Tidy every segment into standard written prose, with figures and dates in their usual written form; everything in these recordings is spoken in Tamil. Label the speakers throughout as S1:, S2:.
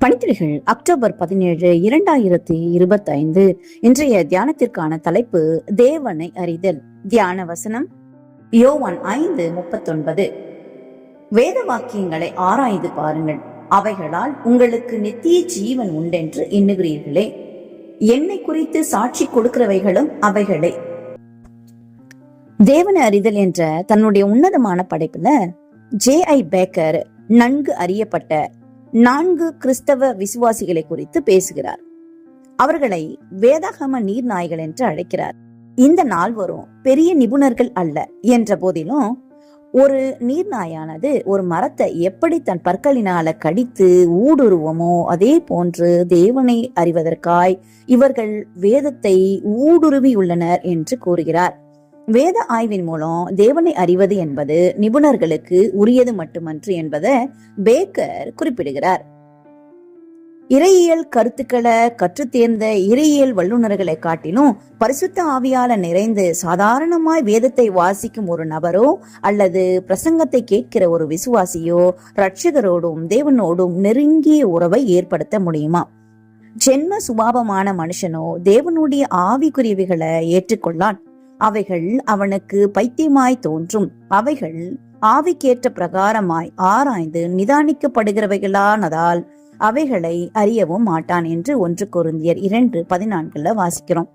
S1: பனித்துளிகள் அக்டோபர் 17, 2025. இன்றைய தியானத்திற்கான தலைப்பு தேவனை அறிதல். தியான வசனம் யோவான் 5:39. வேத வாக்கியங்களை ஆராய்ந்து பாருங்கள், அவைகளால் உங்களுக்கு நித்திய ஜீவன் உண்டென்று எண்ணுகிறீர்களே. என்னை குறித்து சாட்சி கொடுக்கிறவைகளும் அவைகளே. தேவனை அறிதல் என்ற தன்னுடைய உன்னதமான படைப்புல J.I. பேக்கர் நன்கு அறியப்பட்ட 4 கிறிஸ்தவ விசுவாசிகளை குறித்து பேசுகிறார். அவர்களை வேதாகம நீர்நாய்கள் என்று அழைக்கிறார். இந்த 4வரும் பெரிய நிபுணர்கள் அல்ல என்ற போதிலும், ஒரு நீர்நாயானது ஒரு மரத்தை எப்படி தன் பற்களினால கடித்து ஊடுருவமோ அதே போன்று தேவனை அறிவதற்காய் இவர்கள் வேதத்தை ஊடுருவி உள்ளனர் என்று கூறுகிறார். வேத ஆய்வின் மூலம் தேவனை அறிவது என்பது நிபுணர்களுக்கு உரியது மட்டுமன்று என்பதை பேக்கர் குறிப்பிடுகிறார். இறையியல் கருத்துக்களை கற்று தேர்ந்த இறையியல் வல்லுநர்களை காட்டிலும் பரிசுத்த ஆவியால நிறைந்து சாதாரணமாய் வேதத்தை வாசிக்கும் ஒரு நபரோ அல்லது பிரசங்கத்தை கேட்கிற ஒரு விசுவாசியோ இரட்சகரோடும் தேவனோடும் நெருங்கிய உறவை ஏற்படுத்த முடியுமா? ஜென்ம சுபாவமான மனுஷனோ தேவனுடைய ஆவிக்குரியவைகளை ஏற்றுக்கொள்ளான். அவைகள் அவனுக்கு பைத்தியமாய் தோன்றும். அவைகள் ஆவிக்கேற்ற பிரகாரமாய் ஆராய்ந்து நிதானிக்கப்படுகிறவைகளானதால் அவைகளை அறியவும் மாட்டான் என்று 1 கொரிந்தியர் 2:14 வாசிக்கிறோம்.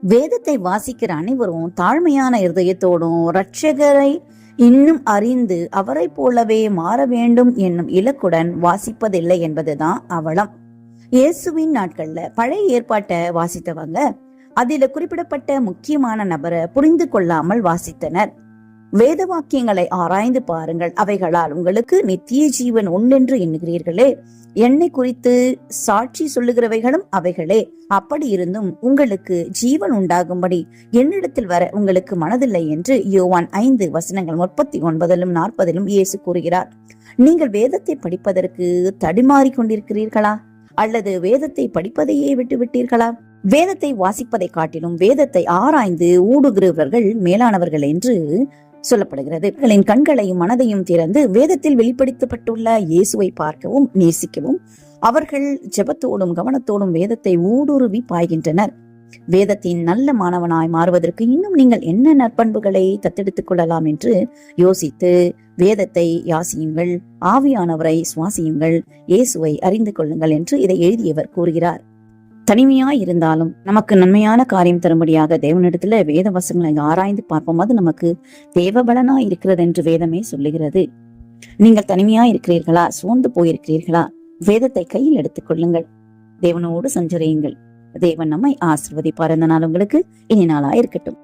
S1: வேதத்தை வாசிக்கிற அனைவரும் தாழ்மையான இருதயத்தோடும் இரட்சகரை இன்னும் அறிந்து அவரை போலவே மாற வேண்டும் என்னும் இலக்குடன் வாசிப்பதில்லை என்பதுதான் அவலம். இயேசுவின் நாட்கள்ல பழைய ஏற்பாட்டை வாசித்தவங்க அதில குறிப்பிடப்பட்ட முக்கியமான நபரை புரிந்து கொள்ளாமல் வாசித்தனர். வேத வாக்கியங்களை ஆராய்ந்து பாருங்கள், அவைகளால் உங்களுக்கு நித்திய ஜீவன் உண்டென்று எண்ணுகிறீர்களே. என்னை குறித்து சாட்சி சொல்லுகிறவைகளும் அவைகளே. அப்படி இருந்தும் உங்களுக்கு ஜீவன் உண்டாகும்படி என்னிடத்தில் வர உங்களுக்கு மனதில்லை என்று யோவான் 5:39-40 இயேசு கூறுகிறார். நீங்கள் வேதத்தை படிப்பதற்கு தடுமாறி கொண்டிருக்கிறீர்களா அல்லது வேதத்தை படிப்பதையே விட்டுவிட்டீர்களா? வேதத்தை வாசிப்பதை காட்டிலும் வேதத்தை ஆராய்ந்து ஊடுகிறவர்கள் மேலானவர்கள் என்று சொல்லப்படுகிறது. கண்களையும் மனதையும் திறந்து வேதத்தில் வெளிப்படுத்தப்பட்டுள்ள இயேசுவை பார்க்கவும் நேசிக்கவும் அவர்கள் ஜெபத்தோடும் கவனத்தோடும் வேதத்தை ஊடுருவி பாய்கின்றனர். வேதத்தின் நல்ல மாணவனாய் மாறுவதற்கு இன்னும் நீங்கள் என்ன நற்பண்புகளை தத்தெடுத்துக் கொள்ளலாம் என்று யோசித்து வேதத்தை யாசியுங்கள், ஆவியானவரை சுவாசியுங்கள், இயேசுவை அறிந்து கொள்ளுங்கள் என்று இதை எழுதியவர் கூறுகிறார். தனிமையாய் இருந்தாலும் நமக்கு நன்மையான காரியம் தரும்படியாக தேவனிடத்துல வேத வசங்களை ஆராய்ந்து பார்ப்போம். அது நமக்கு தேவபலனா இருக்கிறது என்று வேதமே சொல்லுகிறது. நீங்கள் தனிமையாய் இருக்கிறீர்களா? சோர்ந்து போயிருக்கிறீர்களா? வேதத்தை கையில் எடுத்துக் கொள்ளுங்கள், தேவனோடு சஞ்சரியுங்கள். தேவன் நம்மை ஆசீர்வதிப்பார். இந்த நாள் உங்களுக்கு இனி நாளா இருக்கட்டும்.